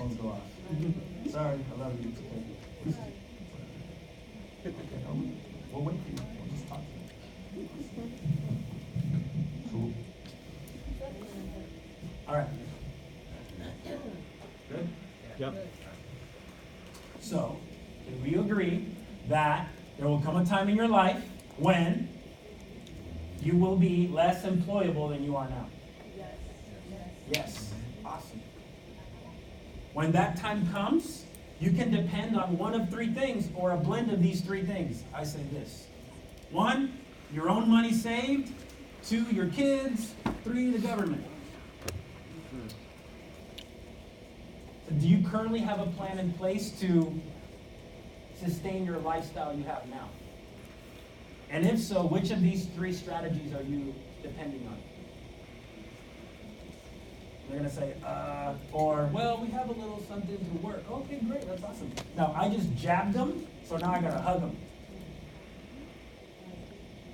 phones go off. Sorry, I love you. It's okay. Okay, we'll wait for you. We'll just talk to you. Cool. All right. Good? Yep. So, if we agree that there will come a time in your life when you will be less employable than you are now. Yes. Awesome. When that time comes, you can depend on one of three things or a blend of these three things. I say this. 1, your own money saved. 2, your kids. 3, the government. So do you currently have a plan in place to sustain your lifestyle you have now? And if so, which of these three strategies are you depending on? They're going to say, or, well, we have a little something to work. Okay, great, that's awesome. Now, I just jabbed them, so now I got to hug them.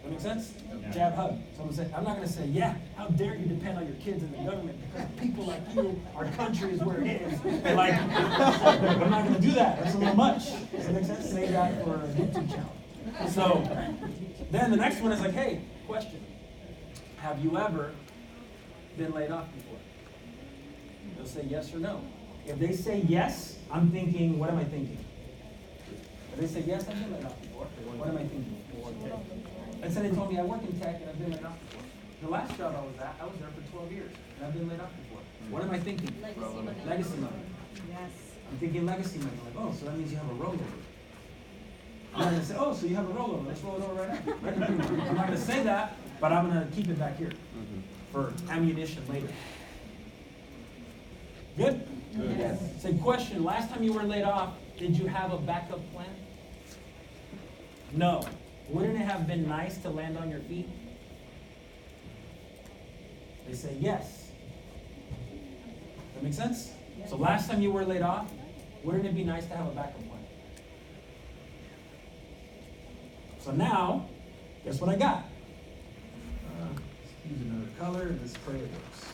That make sense? Yeah. Jab, hug. Someone say, I'm not going to say, yeah, how dare you depend on your kids and the government because people like you, our country is where it is. And like, I'm not going to do that. That's a little much. Does that make sense? Say that for a YouTube channel. So, then the next one is like, hey, question. Have you ever been laid off before? They'll say yes or no. If they say yes, I'm thinking, what am I thinking? If they say yes, I've been laid off before. What am I thinking? And so they told me I work in tech and I've been laid off before. The last job I was at, I was there for 12 years and I've been laid off before. What am I thinking? Legacy money. Legacy money. Yes. I'm thinking legacy money. Like, oh, so that means you have a rollover. I'm not going to say, oh, so you have a rollover. Let's roll it over right now. Right? I'm not going to say that, but I'm going to keep it back here for ammunition later. Good? Good. Yes. Same question. Last time you were laid off, did you have a backup plan? No. Wouldn't it have been nice to land on your feet? They say yes. That make sense? Yes. So last time you were laid off, wouldn't it be nice to have a backup plan? So now, guess what I got? Let's use another color and let's pray it works.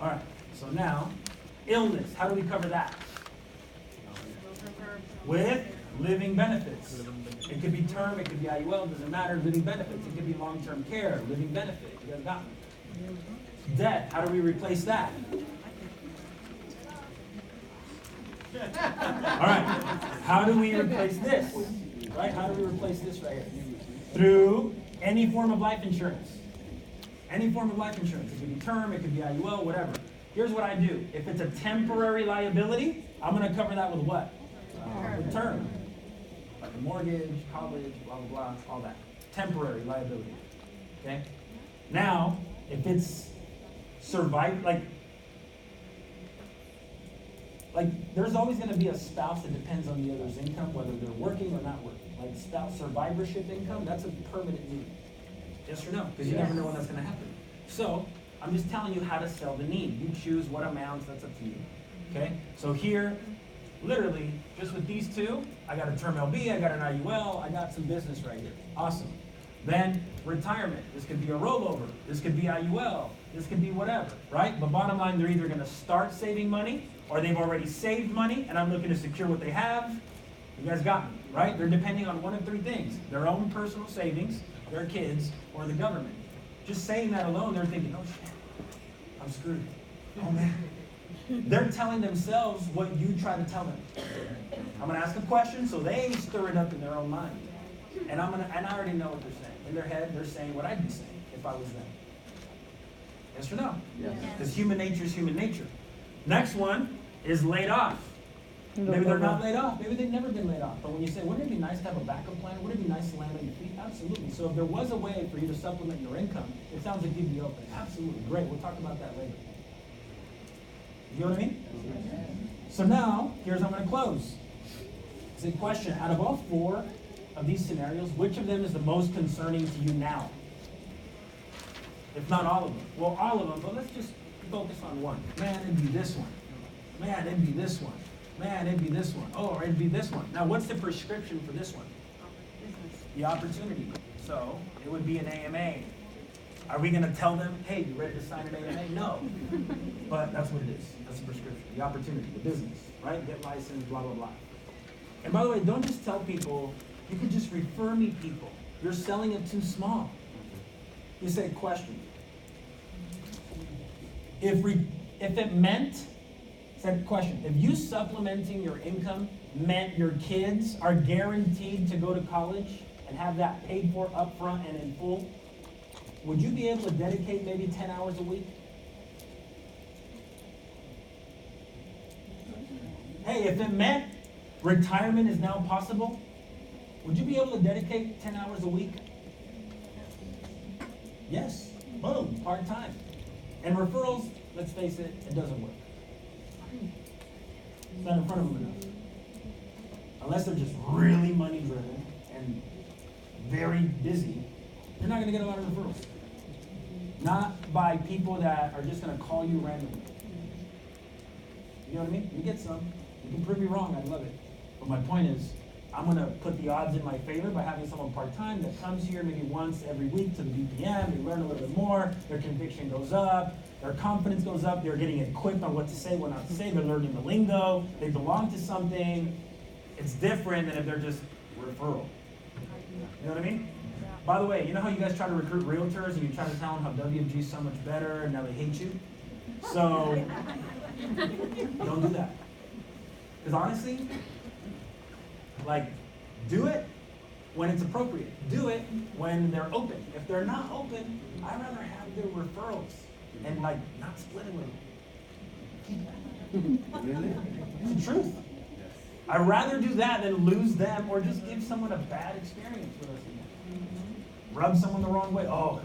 All right. So now, illness. How do we cover that? With living benefits. It could be term, it could be IUL, doesn't matter. Living benefits. It could be long-term care, living benefit. You guys got me. Debt. How do we replace that? All right. How do we replace this? Right? How do we replace this right here? Through any form of life insurance. Any form of life insurance. It could be term, it could be IUL, whatever. Here's what I do. If it's a temporary liability, I'm going to cover that with what? With term. Like a mortgage, college, blah, blah, blah, all that. Temporary liability. Okay? Now, if it's like there's always going to be a spouse that depends on the other's income, whether they're working or not working. Like spouse survivorship income, that's a permanent need. Yes or no? Because you never know when that's going to happen. So, I'm just telling you how to sell the need. You choose what amounts, that's up to you. Okay? So here, literally, just with these two, I got a term LB, I got an IUL, I got some business right here. Awesome. Then retirement. This could be a rollover. This could be IUL. This could be whatever, right? But bottom line, they're either going to start saving money or they've already saved money and I'm looking to secure what they have. You guys got me, right? They're depending on one of three things. Their own personal savings, their kids, or the government. Just saying that alone, they're thinking, oh shit, I'm screwed. Oh man. They're telling themselves what you try to tell them. I'm going to ask a question so they stir it up in their own mind. And I already know what they're saying. In their head, they're saying what I'd be saying if I was them. Yes or no? Yes. Because human nature is human nature. Next one is laid off. Maybe they're not laid off. Maybe they've never been laid off. But when you say, wouldn't it be nice to have a backup plan? Wouldn't it be nice to land on your feet? Absolutely. So if there was a way for you to supplement your income, it sounds like you'd be open. Absolutely. Great. We'll talk about that later. You know what I mean? So now, here's how I'm going to close. It's a question. Out of all four of these scenarios, which of them is the most concerning to you now? If not all of them. Well, all of them, but let's just focus on one. Man, it'd be this one. Man, it'd be this one. Man, it'd be this one. Oh, it'd be this one. Now, what's the prescription for this one? The opportunity. So, it would be an AMA. Are we gonna tell them, hey, you ready to sign an AMA? No. But that's what it is. That's the prescription, the opportunity, the business, right? Get licensed, blah, blah, blah. And by the way, don't just tell people, you can just refer me people. You're selling it too small. You say, question. If it meant, said question, if you supplementing your income meant your kids are guaranteed to go to college and have that paid for upfront and in full, would you be able to dedicate maybe 10 hours a week? Hey, if it meant retirement is now possible, would you be able to dedicate 10 hours a week? Yes. Boom, part-time. And referrals, let's face it, it doesn't work. It's not in front of them enough. Unless they're just really money-driven and very busy, you're not going to get a lot of referrals. Not by people that are just going to call you randomly. You know what I mean? You get some. You can prove me wrong, I'd love it. But my point is, I'm going to put the odds in my favor by having someone part-time that comes here maybe once every week to the BPM, they learn a little bit more, their conviction goes up, their confidence goes up, they're getting equipped on what to say, what not to say, they're learning the lingo, they belong to something. It's different than if they're just referral. You know what I mean? By the way, you know how you guys try to recruit realtors and you try to tell them how WFG is so much better and now they hate you? So, don't do that. Because honestly, like, do it when it's appropriate. Do it when they're open. If they're not open, I'd rather have their referrals and like not split it with them. Really? It's the truth. I'd rather do that than lose them or just give someone a bad experience with us again. Rub someone the wrong way. Oh,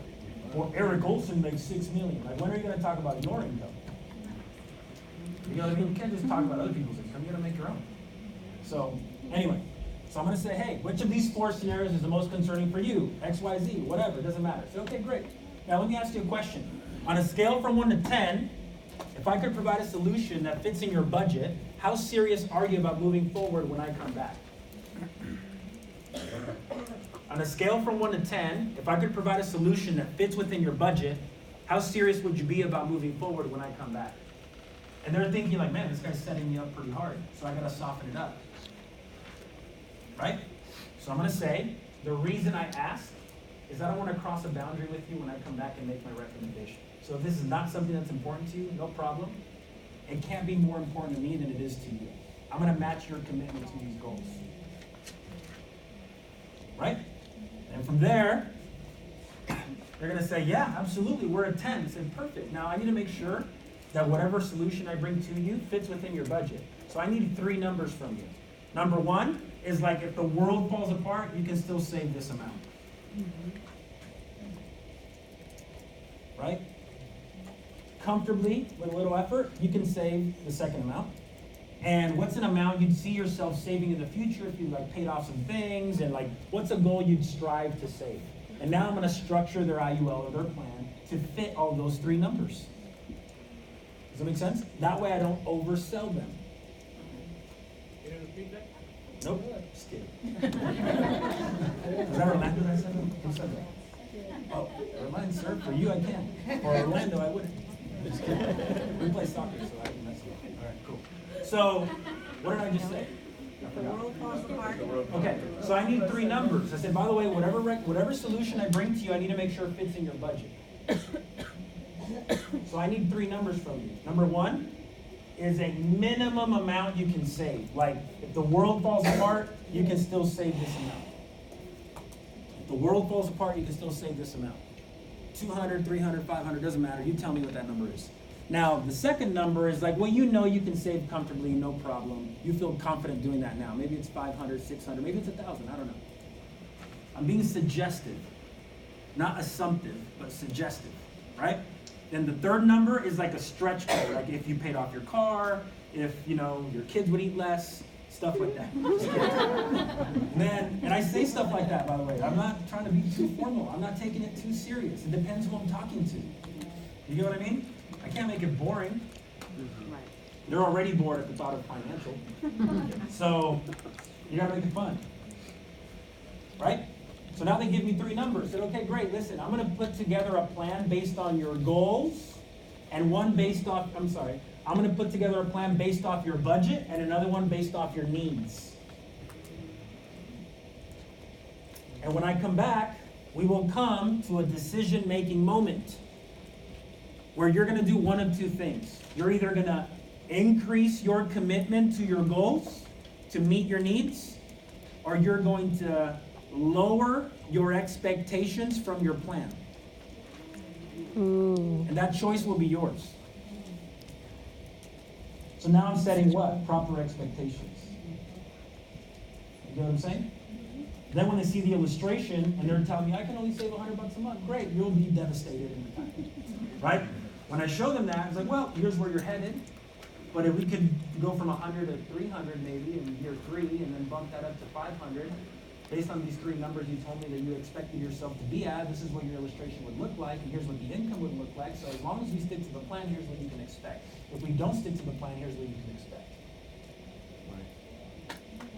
well, Eric Olson makes $6 million. Like, when are you going to talk about your income? You know what I mean? You can't just talk about other people's income. You got to make your own. So, anyway, so I'm going to say, hey, which of these 4 scenarios is the most concerning for you? X, Y, Z, whatever. It doesn't matter. So, okay, great. Now, let me ask you a question. On a scale from 1 to 10, if I could provide a solution that fits in your budget, how serious are you about moving forward when I come back? On a scale from 1 to 10, if I could provide a solution that fits within your budget, how serious would you be about moving forward when I come back? And they're thinking like, man, this guy's setting me up pretty hard, so I gotta soften it up. Right? So I'm gonna say, the reason I ask is I don't wanna cross a boundary with you when I come back and make my recommendation. So if this is not something that's important to you, no problem. It can't be more important to me than it is to you. I'm gonna match your commitment to these goals. Right? And from there, they're gonna say, yeah, absolutely, we're at 10. I said, perfect. Now I need to make sure that whatever solution I bring to you fits within your budget. So I need 3 numbers from you. Number 1 is like, if the world falls apart, you can still save this amount. Right? Comfortably, with a little effort, you can save the second amount. And what's an amount you'd see yourself saving in the future if you like paid off some things, and like, what's a goal you'd strive to save? And now I'm gonna structure their IUL or their plan to fit all those 3 numbers. Does that make sense? That way I don't oversell them. Can you repeat that? Nope, just kidding. Was that Orlando that said that? Who said that? Oh, Orlando, sir, for you I can. For Orlando, I wouldn't. Just kidding. We play soccer, so I can mess with it. All right, cool. So, what did I just say? The world falls apart. Okay, so I need 3 numbers. I said, by the way, whatever solution I bring to you, I need to make sure it fits in your budget. So I need 3 numbers from you. Number 1 is a minimum amount you can save. Like, if the world falls apart, you can still save this amount. If the world falls apart, you can still save this amount. 200, 300, 500, doesn't matter. You tell me what that number is. Now, the second number is like, well, you know you can save comfortably, no problem. You feel confident doing that now. Maybe it's 500, 600, maybe it's 1,000, I don't know. I'm being suggestive, not assumptive, but suggestive, right? Then the third number is like a stretch goal, like if you paid off your car, if, you know, your kids would eat less, stuff like that. And I say stuff like that, by the way. I'm not trying to be too formal. I'm not taking it too serious. It depends who I'm talking to. You get what I mean? I can't make it boring. They're already bored at the thought of financial. So you gotta make it fun. Right? So now they give me 3 numbers. I said, okay, great, listen, I'm gonna put together a plan based on your goals and one based off, I'm gonna put together a plan based off your budget and another one based off your needs. And when I come back, we will come to a decision-making moment where you're gonna do one of 2 things. You're either gonna increase your commitment to your goals to meet your needs, or you're going to lower your expectations from your plan. Ooh. And that choice will be yours. So now I'm setting what? Proper expectations. You get what I'm saying? Then when they see the illustration and they're telling me I can only save $100 a month, great, you'll be devastated in the time. Right? When I show them that, it's like, well, here's where you're headed. But if we could go from 100 to 300 maybe in year 3 and then bump that up to 500, based on these 3 numbers you told me that you expected yourself to be at, this is what your illustration would look like, and here's what the income would look like. So as long as we stick to the plan, here's what you can expect. If we don't stick to the plan, here's what you can expect.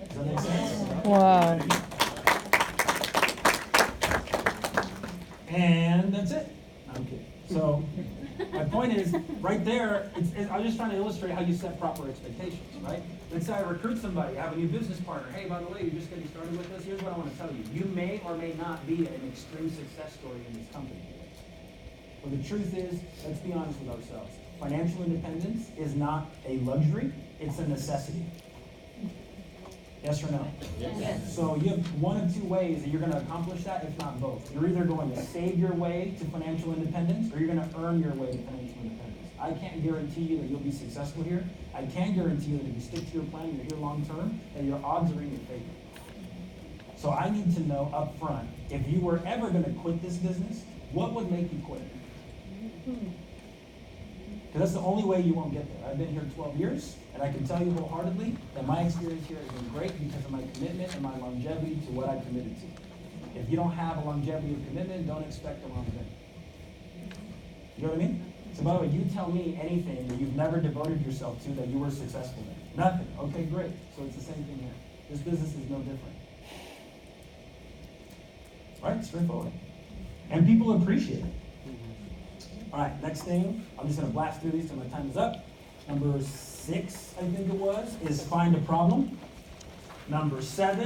Does that make sense? Wow. And that's it. I'm kidding. So my point is, right there, I'm just trying to illustrate how you set proper expectations, right? Let's say I recruit somebody, I have a new business partner. Hey, by the way, you're just getting started with this. Here's what I want to tell you. You may or may not be an extreme success story in this company. But the truth is, let's be honest with ourselves. Financial independence is not a luxury, it's a necessity. Yes or no? Yes. So you have one of 2 ways that you're going to accomplish that, if not both. You're either going to save your way to financial independence, or you're going to earn your way to financial independence. I can't guarantee you that you'll be successful here. I can guarantee you that if you stick to your plan, you're here long term, that your odds are in your favor. So I need to know up front, if you were ever going to quit this business, what would make you quit? Because that's the only way you won't get there. I've been here 12 years, and I can tell you wholeheartedly that my experience here has been great because of my commitment and my longevity to what I committed to. If you don't have a longevity of commitment, don't expect a longevity. You know what I mean? So by the way, you tell me anything that you've never devoted yourself to that you were successful in. Nothing. Okay, great. So it's the same thing here. This business is no different. Right? Straightforward. And people appreciate it. All right, next thing, I'm just going to blast through these till my time is up. Number 6, I think it was, is find a problem. Number 7.